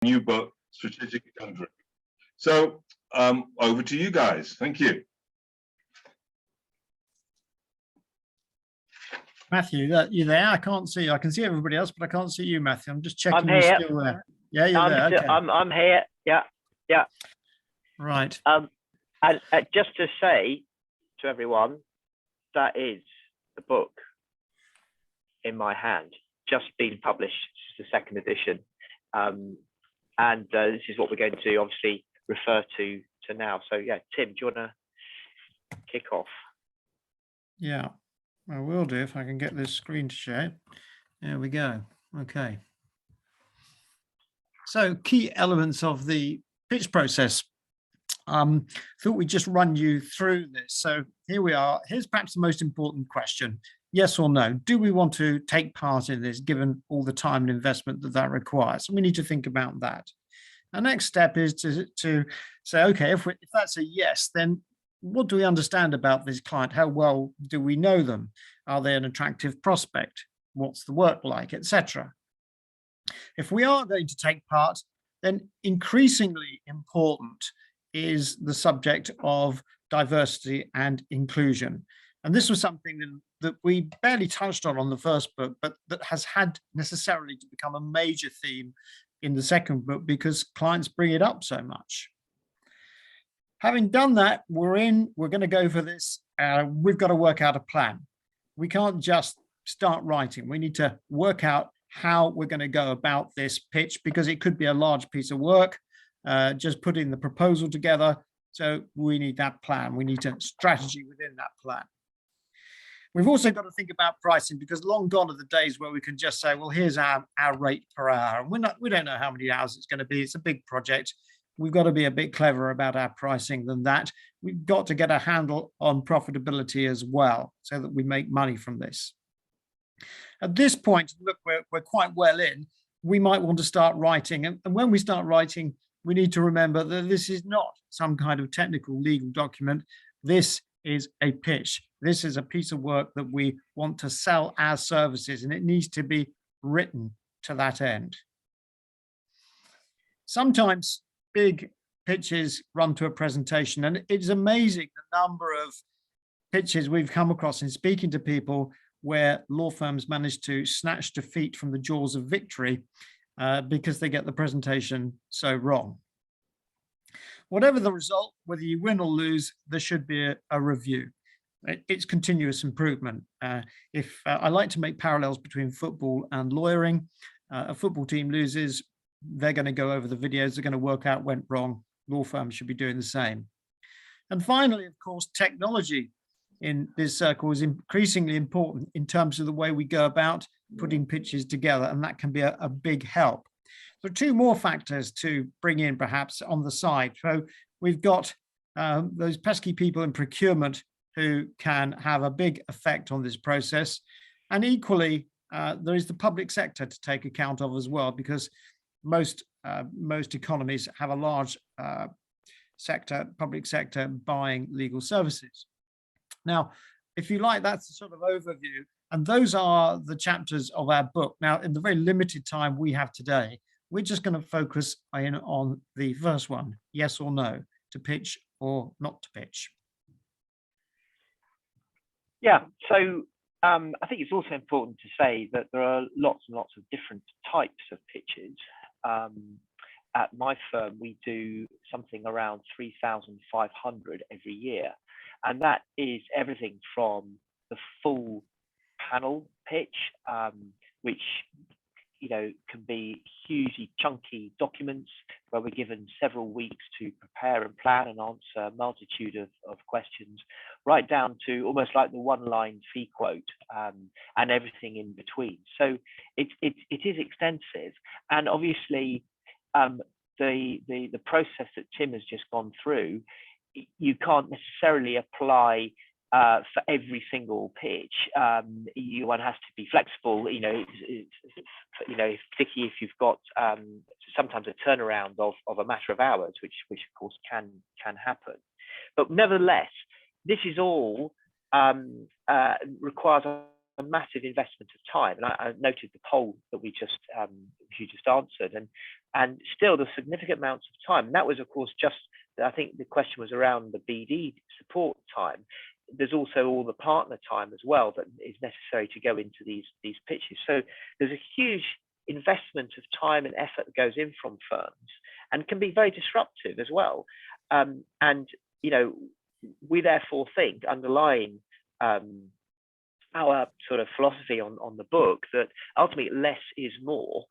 new book, Strategic Conundrum. So over to you guys. Thank you. Matthew, you there? I can't see you. I can see everybody else, but I can't see you, Matthew. I'm just checking you're still there. Yeah, you're there. Okay. I'm here. Yeah, yeah. Right. And just to say to everyone, that is the book in my hand, just been published. It's the second edition, and this is what we're going to obviously refer to now. So yeah, Tim, do you want to kick off? Yeah. I will do if I can get this screen to share. There we go. Okay. So key elements of the pitch process. Thought we'd just run you through this. So here we are. Here's perhaps the most important question. Yes or no? Do we want to take part in this, given all the time and investment that requires? So we need to think about that. The next step is to say, okay, if that's a yes, then what do we understand about this client? How well do we know them? Are they an attractive prospect? What's the work like, etc.? If we are going to take part, then increasingly important is the subject of diversity and inclusion. And this was something that we barely touched on the first book, but that has had necessarily to become a major theme in the second book because clients bring it up so much. Having done that, we're going to go for this. We've got to work out a plan. We can't just start writing. We need to work out how we're going to go about this pitch because it could be a large piece of work, just putting the proposal together. So we need that plan. We need a strategy within that plan. We've also got to think about pricing because long gone are the days where we can just say, well, here's our rate per hour. And we don't know how many hours it's going to be. It's a big project. We've got to be a bit cleverer about our pricing than that. We've got to get a handle on profitability as well so that we make money from this. At this point, look, we're quite well in. We might want to start writing. And when we start writing, we need to remember that this is not some kind of technical legal document. This is a pitch. This is a piece of work that we want to sell our services, and it needs to be written to that end. Sometimes big pitches run to a presentation, and it's amazing the number of pitches we've come across in speaking to people where law firms manage to snatch defeat from the jaws of victory because they get the presentation so wrong. Whatever the result, whether you win or lose, there should be a review. It's continuous improvement. If I like to make parallels between football and lawyering, a football team loses, they're going to go over the videos, they're going to work out what went wrong. Law firms should be doing the same. And finally, of course, technology in this circle is increasingly important in terms of the way we go about putting pitches together, and that can be a big help. There are two more factors to bring in perhaps on the side. So we've got those pesky people in procurement who can have a big effect on this process. And equally, there is the public sector to take account of as well, because most economies have a large public sector buying legal services. Now, if you like, that's the sort of overview. And those are the chapters of our book. Now, in the very limited time we have today, we're just going to focus in on the first one, yes or no, to pitch or not to pitch. Yeah, so I think it's also important to say that there are lots and lots of different types of pitches. At my firm, we do something around 3,500 every year. And that is everything from the full panel pitch, which can be hugely chunky documents where we're given several weeks to prepare and plan and answer a multitude of questions, right down to almost like the one-line fee quote and everything in between. So it is extensive, and obviously the process that Tim has just gone through, you can't necessarily apply for every single pitch. One has to be flexible, particularly if you've got sometimes a turnaround of a matter of hours, which of course can happen. But nevertheless, this is all requires massive investment of time. And I noted the poll that you just answered, and still the significant amounts of time. And that was, of course, just, I think the question was around the BD support time. There's also all the partner time as well that is necessary to go into these pitches. So there's a huge investment of time and effort that goes in from firms, and can be very disruptive as well. And we therefore think, underlying our sort of philosophy on the book, that ultimately less is more,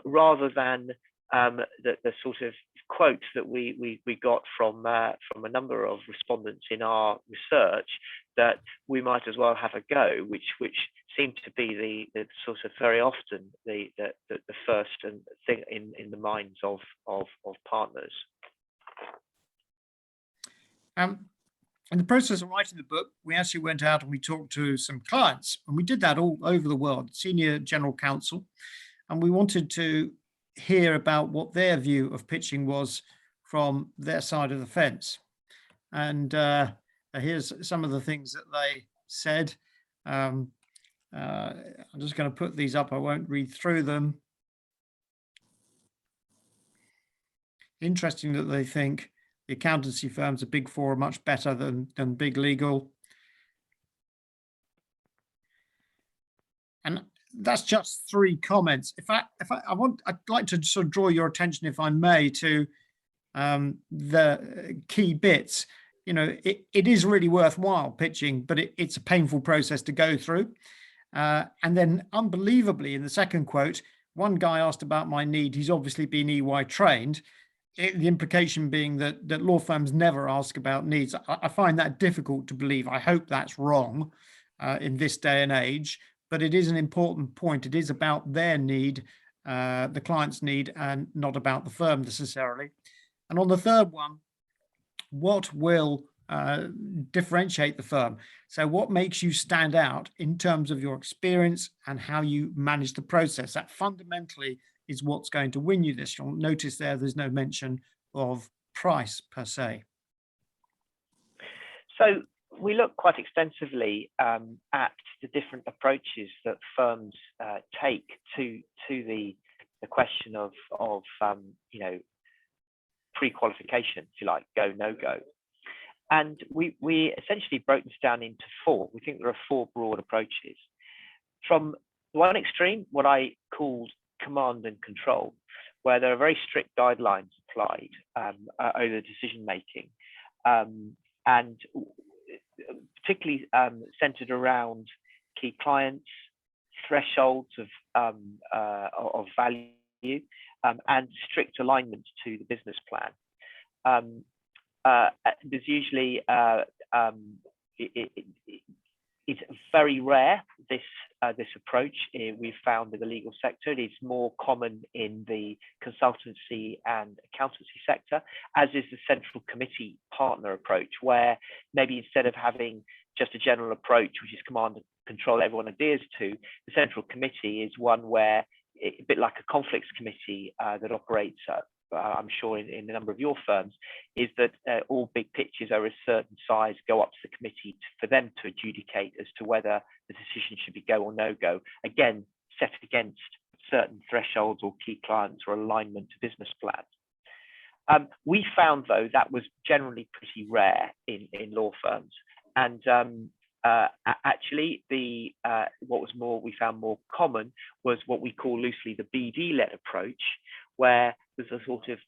rather than the sort of quotes that we got from a number of respondents in our research, that we might as well have a go, which seemed to be the sort of very often the first thing in the minds of partners. In the process of writing the book, we actually went out and we talked to some clients, and we did that all over the world, senior general counsel, and we wanted to hear about what their view of pitching was from their side of the fence. And here's some of the things that they said. I'm just going to put these up. I won't read through them. Interesting that they think the accountancy firms, the big four, are much better than big legal. And that's just 3 comments. I'd like to sort of draw your attention, if I may, to the key bits. It is really worthwhile pitching, but it's a painful process to go through. And then, unbelievably, in the second quote, one guy asked about my need. He's obviously been EY trained. The implication being that law firms never ask about needs. I find that difficult to believe. I hope that's wrong in this day and age, but it is an important point. It is about their need, the client's need, and not about the firm necessarily. And on the third one, what will differentiate the firm? So what makes you stand out in terms of your experience and how you manage the process? That fundamentally is what's going to win you this. You'll notice there's no mention of price per se. So we look quite extensively at the different approaches that firms take to the question of pre-qualification, if you like, go, no go. And we essentially broke this down into 4. We think there are 4 broad approaches. From one extreme, what I called command and control, where there are very strict guidelines applied over decision making, and particularly centered around key clients, thresholds of value, and strict alignment to the business plan. There's usually it's very rare, this approach. We've found in the legal sector. It is more common in the consultancy and accountancy sector, as is the central committee partner approach, where maybe instead of having just a general approach, which is command and control everyone adheres to, the central committee is one where, a bit like a conflicts committee that operates, I'm sure in a number of your firms, is that all big pitches are a certain size go up to the committee for them to adjudicate as to whether the decision should be go or no go, again set against certain thresholds or key clients or alignment to business plans. We found, though, that was generally pretty rare in law firms, and actually we found more common was what we call loosely the BD-led approach, where there's a sort of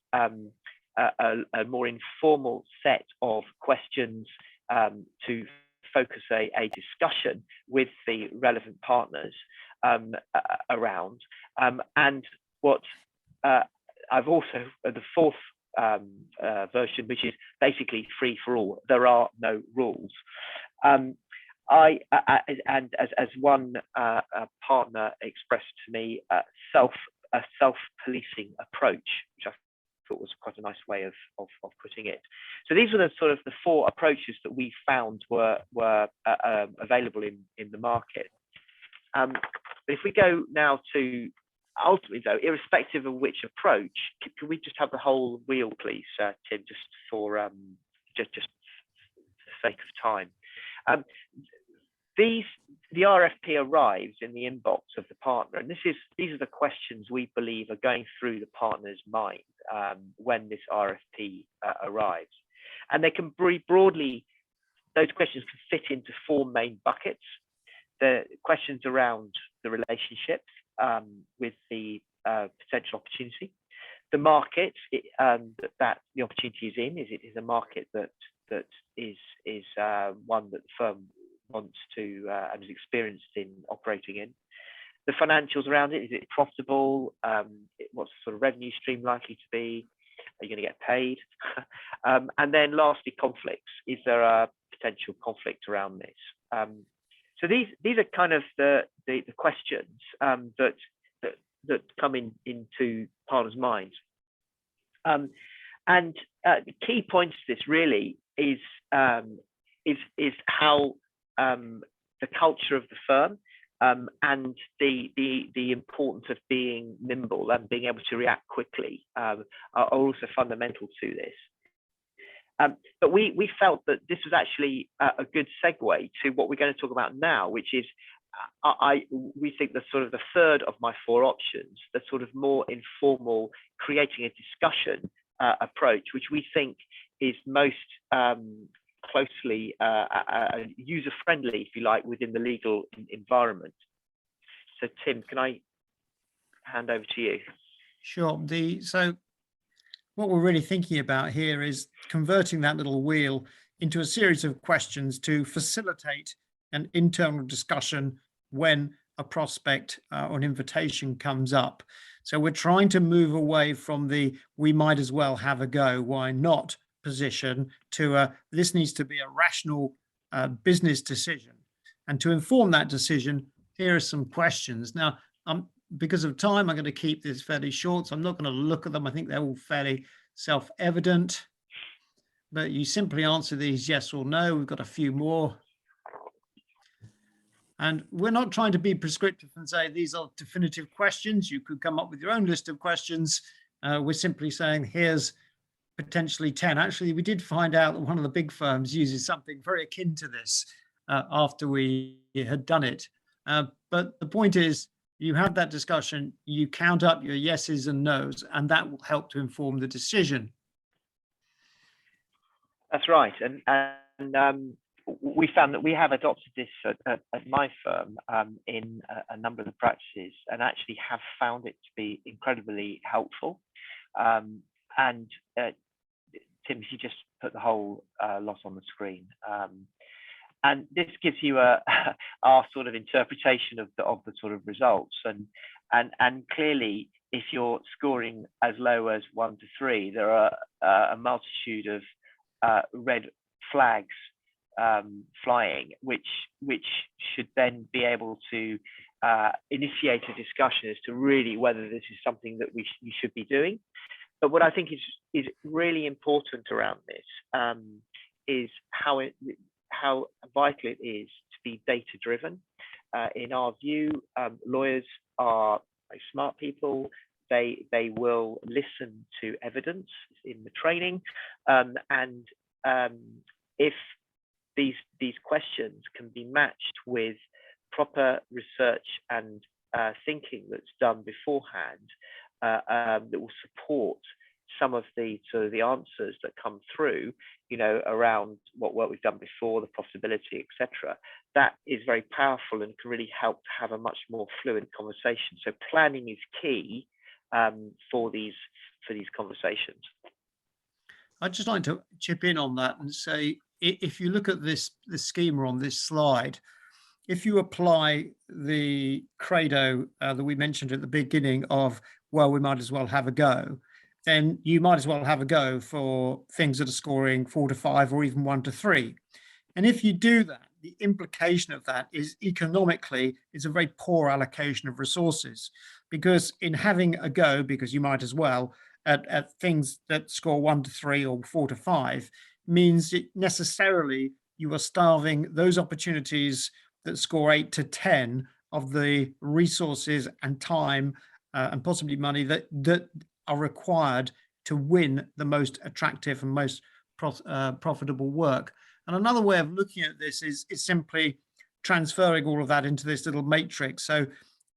a more informal set of questions to focus a discussion with the relevant partners around. And what I've also, the 4th version, which is basically free for all. There are no rules. And as one partner expressed to me, a self-policing approach, which I thought was quite a nice way of putting it. So these were the sort of the 4 approaches that we found were available in the market. But if we go now to, ultimately though, irrespective of which approach, can we just have the whole wheel, please, Tim, just for just for the sake of time. the RFP arrives in the inbox of the partner, and these are the questions we believe are going through the partner's mind when this RFP arrives, and they can broadly, those questions can fit into four main buckets. The questions around the relationship with the potential opportunity, the market that the opportunity is in. Is it a market that is one that the firm wants to and is experienced in operating in? The financials around it, is it profitable? What's the sort of revenue stream likely to be? Are you going to get paid? And then lastly, conflicts. Is there a potential conflict around this? So these are kind of the questions that come into partners' minds. And the key points to this really is how the culture of the firm and the importance of being nimble and being able to react quickly are also fundamental to this. But we felt that this was actually a good segue to what we're going to talk about now, which is we think the sort of the third of my four options, the sort of more informal, creating a discussion approach, which we think is most closely user-friendly, if you like, within the legal environment. So Tim, can I hand over to you? Sure. So what we're really thinking about here is converting that little wheel into a series of questions to facilitate an internal discussion when a prospect or an invitation comes up. So we're trying to move away from the "we might as well have a go, why not" position to this needs to be a rational business decision. And to inform that decision, here are some questions. Now, because of time, I'm going to keep this fairly short, so I'm not going to look at them. I think they're all fairly self-evident, but you simply answer these yes or no. We've got a few more. And we're not trying to be prescriptive and say these are definitive questions. You could come up with your own list of questions. We're simply saying here's potentially 10. Actually, we did find out that one of the big firms uses something very akin to this after we had done it. But the point is, you have that discussion, you count up your yeses and nos, and that will help to inform the decision. That's right. And we found that we have adopted this at my firm in a number of the practices, and actually have found it to be incredibly helpful. And Tim, if you just put the whole lot on the screen. And this gives you our sort of interpretation of the sort of results. And clearly, if you're scoring as low as 1 to 3, there are a multitude of red flags flying, which should then be able to initiate a discussion as to really whether this is something that you should be doing. But what I think is really important around this is how vital it is to be data driven. In our view, lawyers are very smart people. They will listen to evidence in the training, and if these questions can be matched with proper research and thinking that's done beforehand, that will support some of the sort of the answers that come through, around what work we've done before, the profitability, etc. That is very powerful and can really help to have a much more fluid conversation. So planning is key for these conversations. I'd just like to chip in on that and say, if you look at this schema on this slide, if you apply the credo that we mentioned at the beginning of, well, we might as well have a go, then you might as well have a go for things that are scoring 4 to 5 or even 1 to 3. And if you do that, the implication of that is economically is a very poor allocation of resources, because in having a go, because you might as well, at things that score 1 to 3 or 4 to 5, means it necessarily you are starving those opportunities that score 8 to 10 of the resources and time and possibly money that are required to win the most attractive and most profitable work. And another way of looking at this is simply transferring all of that into this little matrix. So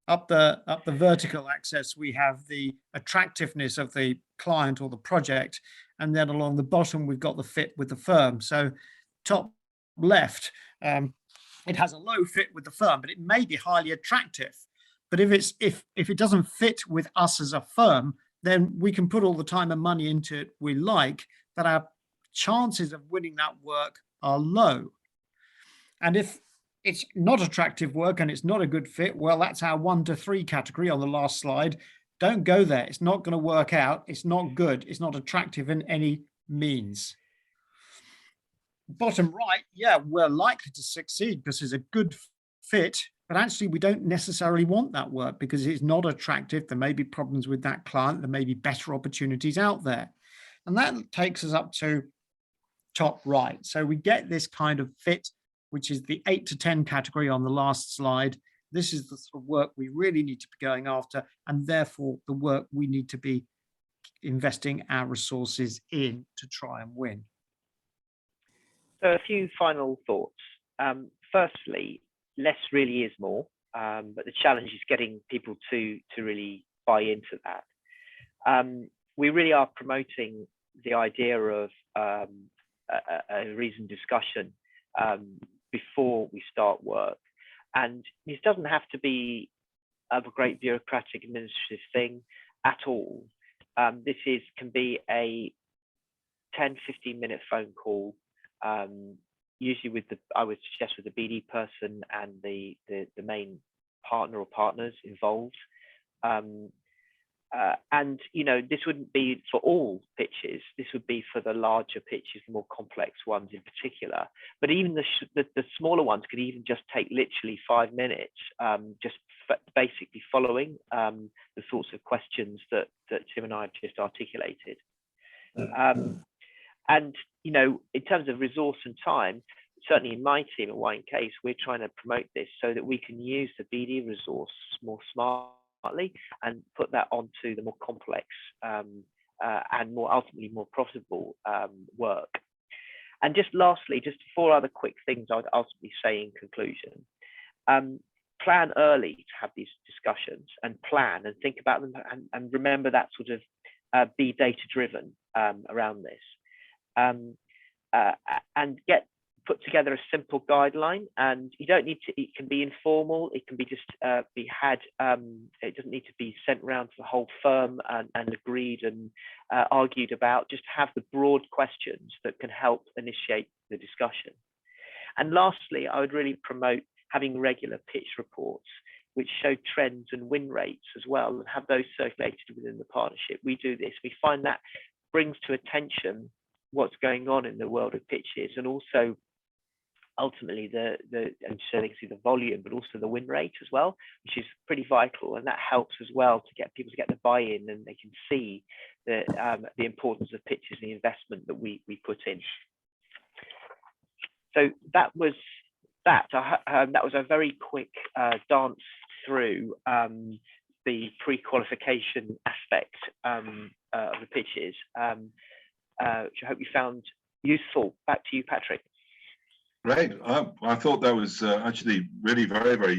up the vertical axis, we have the attractiveness of the client or the project, and then along the bottom, we've got the fit with the firm. So top left, it has a low fit with the firm, but it may be highly attractive. But if it doesn't fit with us as a firm, then we can put all the time and money into it we like, but our chances of winning that work are low. And if it's not attractive work and it's not a good fit, well, that's our 1 to 3 category on the last slide. Don't go there. It's not going to work out. It's not good. It's not attractive in any means. Bottom right, yeah, we're likely to succeed because it's a good fit, but actually we don't necessarily want that work because it's not attractive. There may be problems with that client. There may be better opportunities out there. And that takes us up to top right. So we get this kind of fit, which is the 8 to 10 category on the last slide. This is the sort of work we really need to be going after, and therefore the work we need to be investing our resources in to try and win. So a few final thoughts. Firstly, less really is more, but the challenge is getting people to really buy into that. We really are promoting the idea of a reasoned discussion before we start work. And this doesn't have to be a great bureaucratic administrative thing at all. This can be a 10-15 minute phone call, usually I would suggest with the BD person and the main partner or partners involved. And this wouldn't be for all pitches. This would be for the larger pitches, the more complex ones in particular. But even the smaller ones could even just take literally 5 minutes, just basically following the sorts of questions that Tim and I have just articulated. And in terms of resource and time, certainly in my team at Wine Case, we're trying to promote this so that we can use the BD resource more smartly and put that onto the more complex and ultimately more profitable work. And just lastly, just 4 other quick things I would ultimately say in conclusion. Plan early to have these discussions and plan and think about them, and remember that sort of be data driven around this. And put together a simple guideline, and you don't need to, it can be informal, it can be just be had, it doesn't need to be sent around to the whole firm and agreed and argued about. Just have the broad questions that can help initiate the discussion. And lastly, I would really promote having regular pitch reports which show trends and win rates as well, and have those circulated within the partnership. We do this. We find that brings to attention what's going on in the world of pitches, and also ultimately and so they can see the volume, but also the win rate as well, which is pretty vital, and that helps as well to get people to get the buy-in, and they can see the importance of pitches and the investment that we put in. So that was that. That was a very quick dance through the pre-qualification aspect of the pitches, which I hope you found useful. Back to you, Patrick. Great. I thought that was actually really very, very